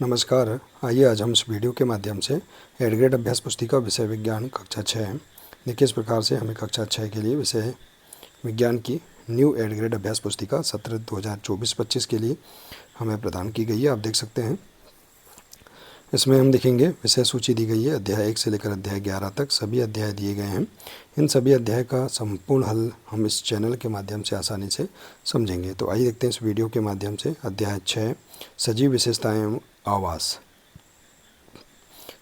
नमस्कार। आइए आज हम इस वीडियो के माध्यम से एड ग्रेड अभ्यास पुस्तिका विषय विज्ञान कक्षा 6 देखिए इस प्रकार से हमें कक्षा 6 के लिए विषय विज्ञान की न्यू एड ग्रेड अभ्यास पुस्तिका सत्र 2024-25 के लिए हमें प्रदान की गई है। आप देख सकते हैं इसमें हम देखेंगे विषय सूची दी गई है। अध्याय 1 से लेकर अध्याय 11 तक सभी अध्याय दिए गए हैं। इन सभी अध्याय का संपूर्ण हल हम इस चैनल के माध्यम से आसानी से समझेंगे। तो आइए देखते हैं इस वीडियो के माध्यम से अध्याय 6 सजीव विशेषताएं एवं आवास।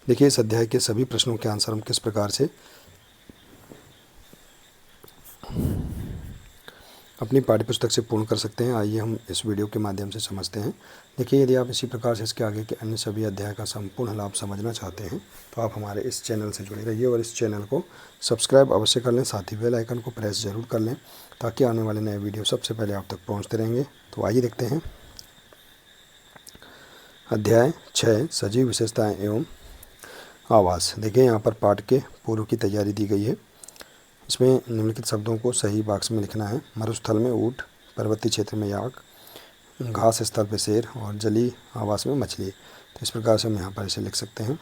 देखिए इस अध्याय के सभी प्रश्नों के आंसर हम किस प्रकार से अपनी पाठ्यपुस्तक से पूर्ण कर सकते हैं, आइए हम इस वीडियो के माध्यम से समझते हैं। देखिए यदि आप इसी प्रकार से इसके आगे के अन्य सभी अध्याय का संपूर्ण लाभ समझना चाहते हैं तो आप हमारे इस चैनल से जुड़े रहिए और इस चैनल को सब्सक्राइब अवश्य कर लें, साथ ही बेल आइकन को प्रेस जरूर कर लें ताकि आने वाले नए वीडियो सबसे पहले आप तक पहुँचते रहेंगे। तो आइए देखते हैं अध्याय 6 सजीव विशेषताएँ एवं आवास। देखिए यहाँ पर पाठ के पूर्व की तैयारी दी गई है। इसमें निम्नलिखित शब्दों को सही बॉक्स में लिखना है। मरुस्थल में ऊंट, पर्वतीय क्षेत्र में याक, घास स्थल पर शेर और जलीय आवास में मछली। तो इस प्रकार से हम यहाँ पर इसे लिख सकते हैं।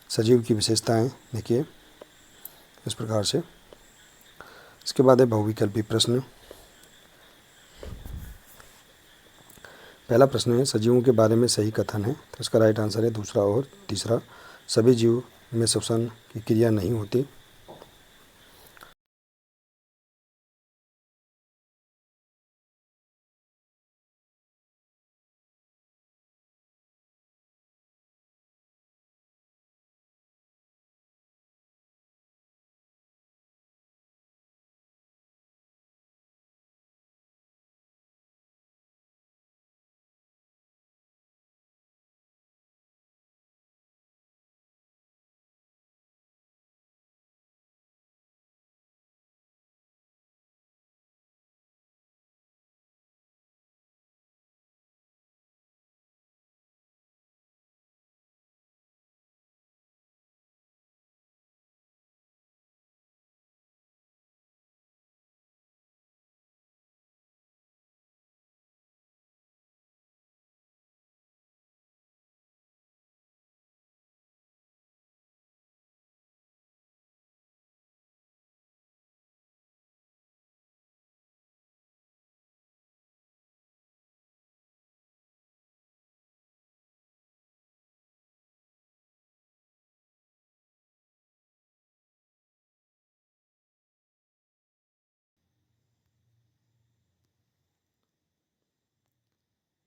सजीव की विशेषताएं देखिए इस प्रकार से। इसके बाद है बहुविकल्पी प्रश्न। पहला प्रश्न है सजीवों के बारे में सही कथन है, तो इसका राइट आंसर है दूसरा और तीसरा। सभी जीव में श्वसन की क्रिया नहीं होती।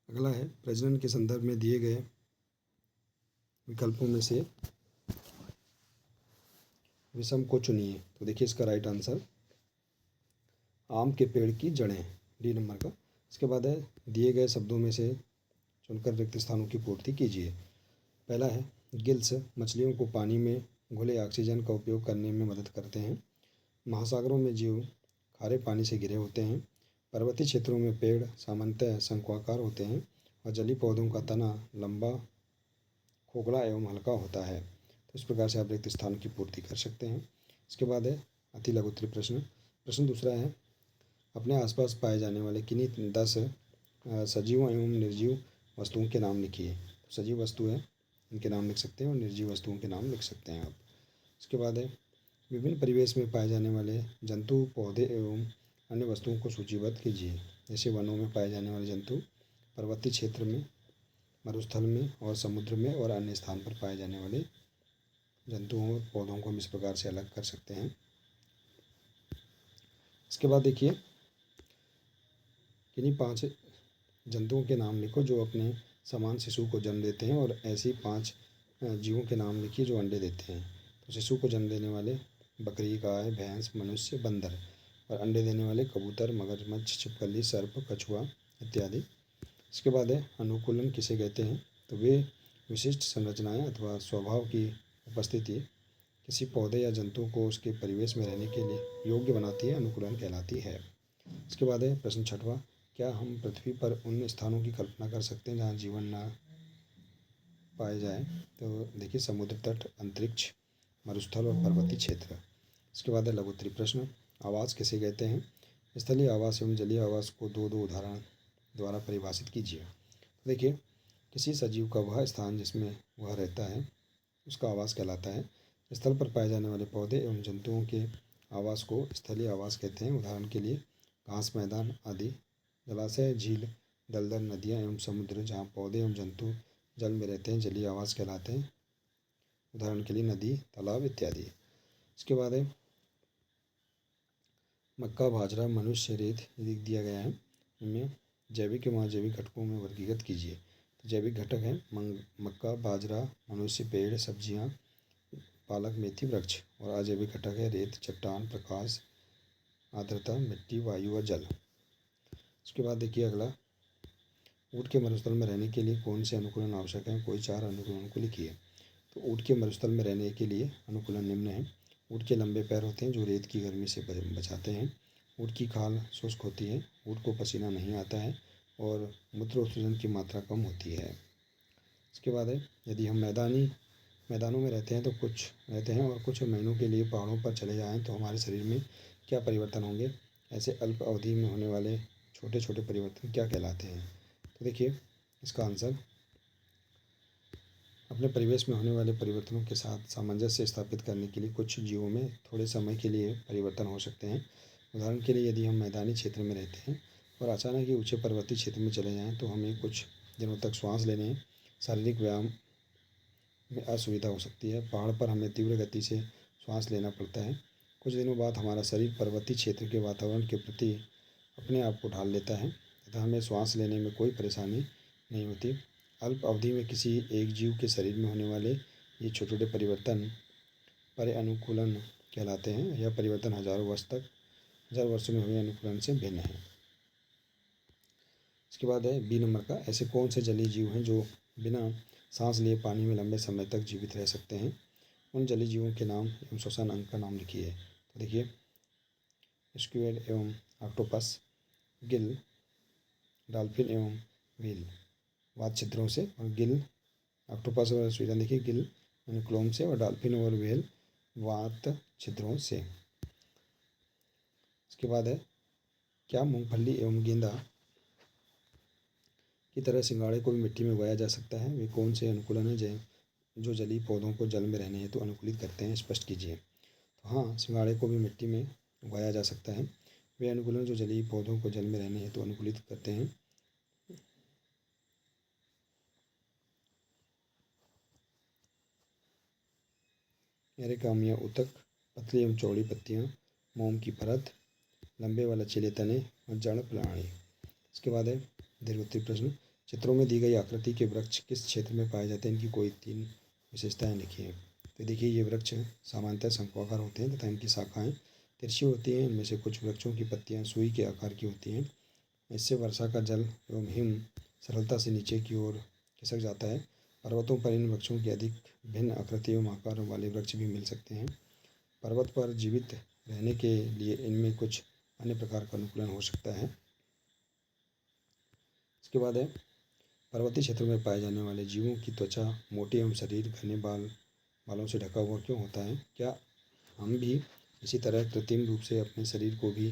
अगला है प्रजनन के संदर्भ में दिए गए विकल्पों में से विषम को चुनिए। तो देखिए इसका राइट आंसर आम के पेड़ की जड़ें, डी नंबर का। इसके बाद है दिए गए शब्दों में से चुनकर रिक्त स्थानों की पूर्ति कीजिए। पहला है गिल्स मछलियों को पानी में घुले ऑक्सीजन का उपयोग करने में मदद करते हैं। महासागरों में जीव खारे पानी से घिरे होते हैं। पर्वतीय क्षेत्रों में पेड़ सामान्यतः शंक्वाकार होते हैं और जलीय पौधों का तना लंबा, खोखला एवं हल्का होता है। तो इस प्रकार से आप रिक्त स्थान की पूर्ति कर सकते हैं। इसके बाद है अति लघु उत्तरीय प्रश्न। प्रश्न दूसरा है अपने आसपास पाए जाने वाले किन्हीं 10 सजीव एवं निर्जीव वस्तुओं के नाम लिखिए। सजीव वस्तु है इनके नाम लिख सकते हैं और निर्जीव वस्तुओं के नाम लिख सकते हैं आप। इसके बाद है विभिन्न परिवेश में पाए जाने वाले जंतु, पौधे एवं अन्य वस्तुओं को सूचीबद्ध कीजिए। जैसे वनों में पाए जाने वाले जंतु, पर्वतीय क्षेत्र में, मरुस्थल में और समुद्र में और अन्य स्थान पर पाए जाने वाले जंतुओं और पौधों को हम इस प्रकार से अलग कर सकते हैं। इसके बाद देखिए किन्हीं 5 जंतुओं के नाम लिखो जो अपने समान शिशु को जन्म देते हैं और ऐसी 5 जीवों के नाम लिखिए जो अंडे देते हैं। तो शिशु को जन्म देने वाले बकरी, गाय, भैंस, मनुष्य, बंदर और अंडे देने वाले कबूतर, मगरमच्छ, छिपकली, सर्प, कछुआ इत्यादि। इसके बाद है अनुकूलन किसे कहते हैं। तो वे विशिष्ट संरचनाएं अथवा स्वभाव की उपस्थिति किसी पौधे या जंतु को उसके परिवेश में रहने के लिए योग्य बनाती है, अनुकूलन कहलाती है। इसके बाद है प्रश्न छठवां क्या हम पृथ्वी पर उन स्थानों की कल्पना कर सकते हैं जहाँ जीवन ना पाए जाए। तो देखिए समुद्र तट, अंतरिक्ष, मरुस्थल और पर्वतीय क्षेत्र। इसके बाद है लघु उत्तरीय प्रश्न आवास किसे कहते हैं। स्थलीय आवास एवं जलीय आवास को दो उदाहरण द्वारा परिभाषित कीजिए। देखिए किसी सजीव का वह स्थान जिसमें वह रहता है उसका आवास कहलाता है। स्थल पर पाए जाने वाले पौधे एवं जंतुओं के आवास को स्थलीय आवास कहते हैं। उदाहरण के लिए घास मैदान आदि। जलाशय, झील, दलदल, नदियाँ एवं समुद्र जहाँ पौधे एवं जंतु जल में रहते हैं जलीय आवास कहलाते हैं। उदाहरण के लिए नदी, तालाब इत्यादि। इसके बाद है मक्का, बाजरा, मनुष्य, रेत ये दिया गया है। इनमें जैविक एवं अजैविक घटकों में वर्गीकृत कीजिए। तो जैविक घटक है मक्का, बाजरा, मनुष्य, पेड़, सब्जियां, पालक, मेथी, वृक्ष। और अजैविक घटक है रेत, चट्टान, प्रकाश, आर्द्रता, मिट्टी, वायु और जल। उसके बाद देखिए अगला, ऊँट के मरुस्थल में रहने के लिए कौन से अनुकूलन आवश्यक हैं? कोई 4 अनुकूलन को लिखिए। तो ऊँट के मरुस्थल में रहने के लिए अनुकूलन निम्न है। ऊँट के लंबे पैर होते हैं जो रेत की गर्मी से बचाते हैं। ऊँट की खाल शुष्क होती है। ऊँट को पसीना नहीं आता है और मूत्र उत्सर्जन की मात्रा कम होती है। इसके बाद है यदि हम मैदानों में रहते हैं तो कुछ रहते हैं और कुछ महीनों के लिए पहाड़ों पर चले जाएं तो हमारे शरीर में क्या परिवर्तन होंगे? ऐसे अल्प अवधि में होने वाले छोटे छोटे परिवर्तन क्या कहलाते हैं? तो देखिए इसका आंसर, अपने परिवेश में होने वाले परिवर्तनों के साथ सामंजस्य स्थापित करने के लिए कुछ जीवों में थोड़े समय के लिए परिवर्तन हो सकते हैं। उदाहरण के लिए यदि हम मैदानी क्षेत्र में रहते हैं और अचानक ही ऊंचे पर्वतीय क्षेत्र में चले जाएं तो हमें कुछ दिनों तक श्वास लेने, शारीरिक व्यायाम में असुविधा हो सकती है। पहाड़ पर हमें तीव्र गति से श्वास लेना पड़ता है। कुछ दिनों बाद हमारा शरीर पर्वतीय क्षेत्र के वातावरण के प्रति अपने आप को ढाल लेता है तथा हमें श्वास लेने में कोई परेशानी नहीं होती। अल्प अवधि में किसी एक जीव के शरीर में होने वाले ये छोटे छोटे परिवर्तन अनुकूलन कहलाते हैं। यह परिवर्तन हजार वर्षों में हुए अनुकूलन से भिन्न है। इसके बाद है बी नंबर का, ऐसे कौन से जलीय जीव हैं जो बिना सांस लिए पानी में लंबे समय तक जीवित रह सकते हैं? उन जलीय जीवों के नाम एवं श्वसन अंग का नाम लिखिए। तो देखिए स्क्विड एवं ऑक्टोपस, गिल, डॉल्फिन एवं व्हेल वात छिद्रों से, और गिल ऑक्टोपस और स्वीडन देखिए गिल यानी क्लोम से, और डॉल्फिन और व्हेल वात छिद्रों से। इसके बाद है क्या मूंगफली एवं गेंदा की तरह सिंघाड़े को भी मिट्टी में उगाया जा सकता है? वे कौन से अनुकूलन हैं जो जलीय पौधों को जल में रहने हेतु अनुकूलित करते हैं? स्पष्ट कीजिए। तो हाँ, सिंघाड़े को भी मिट्टी में उगाया जा सकता है। वे अनुकूलन जो जलीय पौधों को जल में रहने हेतु अनुकूलित करते हैं। एरेकामिया उतक, पतली एवं चौड़ी पत्तियां, मोम की परत, लंबे व लचीले तने और जड़ प्राणी। इसके बाद है दीर्घोत्तरी प्रश्न, चित्रों में दी गई आकृति के वृक्ष किस क्षेत्र में पाए जाते हैं? इनकी कोई 3 विशेषताएं लिखिए। तो देखिए ये वृक्ष सामान्यतः शंक्वाकार होते हैं तथा इनकी शाखाएं तिरछी होती हैं। इनमें से कुछ वृक्षों की पत्तियां सुई के आकार की होती हैं। इससे वर्षा का जल एवं हिम सरलता से नीचे की ओर खिसक जाता है। पर्वतों पर इन वृक्षों की अधिक भिन्न आकृति एवं आकार वाले वृक्ष भी मिल सकते हैं। पर्वत पर जीवित रहने के लिए इनमें कुछ अन्य प्रकार का अनुकूलन हो सकता है। इसके बाद है पर्वतीय क्षेत्रों में पाए जाने वाले जीवों की त्वचा मोटी एवं शरीर घने बालों से ढका हुआ क्यों होता है? क्या हम भी इसी तरह कृत्रिम रूप से अपने शरीर को भी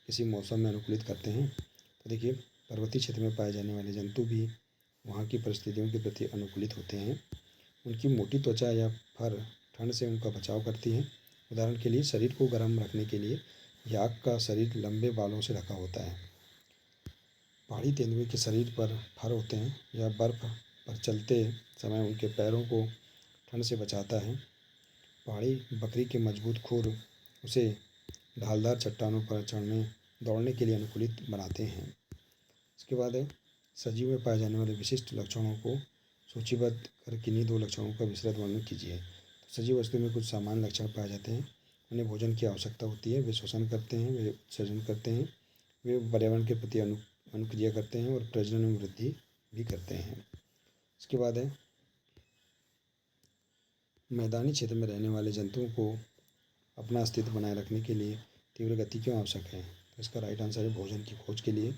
किसी मौसम में अनुकूलित करते हैं? तो देखिए पर्वतीय क्षेत्र में पाए जाने वाले जंतु भी वहाँ की परिस्थितियों के प्रति अनुकूलित होते हैं। उनकी मोटी त्वचा या फर ठंड से उनका बचाव करती है। उदाहरण के लिए शरीर को गर्म रखने के लिए याक का शरीर लंबे बालों से ढका होता है। पहाड़ी तेंदुए के शरीर पर फर होते हैं। यह बर्फ़ पर चलते समय उनके पैरों को ठंड से बचाता है। पहाड़ी बकरी के मजबूत खुर उसे ढालदार चट्टानों पर दौड़ने के लिए अनुकूलित बनाते हैं। इसके बाद है सजीव में पाए जाने वाले विशिष्ट लक्षणों को सूचीबद्ध कर किन्हीं 2 लक्षणों का विस्तृत वर्णन कीजिए। तो सजीव वस्तु में कुछ सामान्य लक्षण पाए जाते हैं। उन्हें भोजन की आवश्यकता होती है, वे श्वसन करते हैं, वे उत्सर्जन करते हैं, वे पर्यावरण के प्रति अनुक्रिया करते हैं और प्रजनन में वृद्धि भी करते हैं। इसके बाद है मैदानी क्षेत्र में रहने वाले जंतुओं को अपना अस्तित्व बनाए रखने के लिए तीव्र गति क्यों आवश्यक है? तो इसका राइट आंसर है भोजन की खोज के लिए,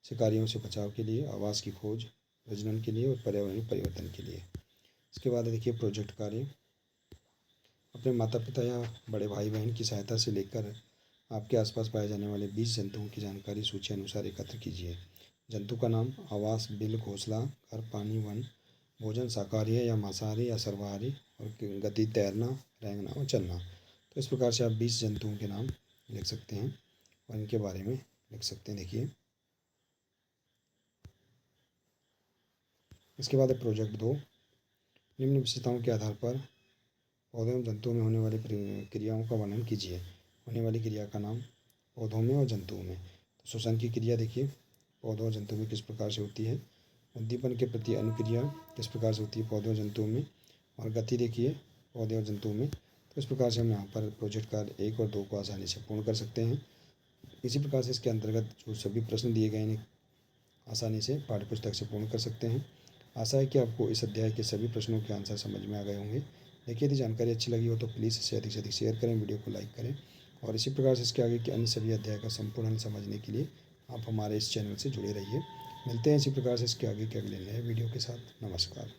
शिकारियों से बचाव के लिए, आवास की खोज, प्रजनन के लिए और पर्यावरणीय परिवर्तन के लिए। इसके बाद देखिए प्रोजेक्ट कार्य, अपने माता पिता या बड़े भाई बहन की सहायता से लेकर आपके आसपास पाए जाने वाले 20 जंतुओं की जानकारी सूची अनुसार एकत्र कीजिए। जंतु का नाम, आवास, बिल, घोंसला, घर, पानी, वन, भोजन शाकाहारी है या मांसाहारी या सर्वाहारी, और गति तैरना, रेंगना और चलना। तो इस प्रकार से आप 20 जंतुओं के नाम लिख सकते हैं और इनके बारे में लिख सकते हैं। देखिए इसके बाद है प्रोजेक्ट 2। निम्न विशेषताओं के आधार पर पौधों एवं जंतुओं में होने वाली क्रियाओं का वर्णन कीजिए। होने वाली क्रिया का नाम पौधों में और जंतुओं में। तो श्वसन की क्रिया देखिए पौधों और जंतुओं में किस प्रकार से होती है। उद्दीपन के प्रति अनुक्रिया किस प्रकार से होती है पौधों और जंतुओं में। और गति देखिए पौधे और जंतुओं में। तो इस प्रकार से हम यहाँ पर प्रोजेक्ट कार्य 1 और 2 को आसानी से पूर्ण कर सकते हैं। इसी प्रकार से इसके अंतर्गत जो सभी प्रश्न दिए गए हैं आसानी से पाठ्यपुस्तक से पूर्ण कर सकते हैं। आशा है कि आपको इस अध्याय के सभी प्रश्नों के आंसर समझ में आ गए होंगे। देखिए यदि जानकारी अच्छी लगी हो तो प्लीज़ इसे अधिक से अधिक शेयर करें, वीडियो को लाइक करें और इसी प्रकार से इसके आगे के अन्य सभी अध्याय का संपूर्ण हल समझने के लिए आप हमारे इस चैनल से जुड़े रहिए। मिलते हैं इसी प्रकार से इसके आगे के अगले नए वीडियो के साथ। नमस्कार।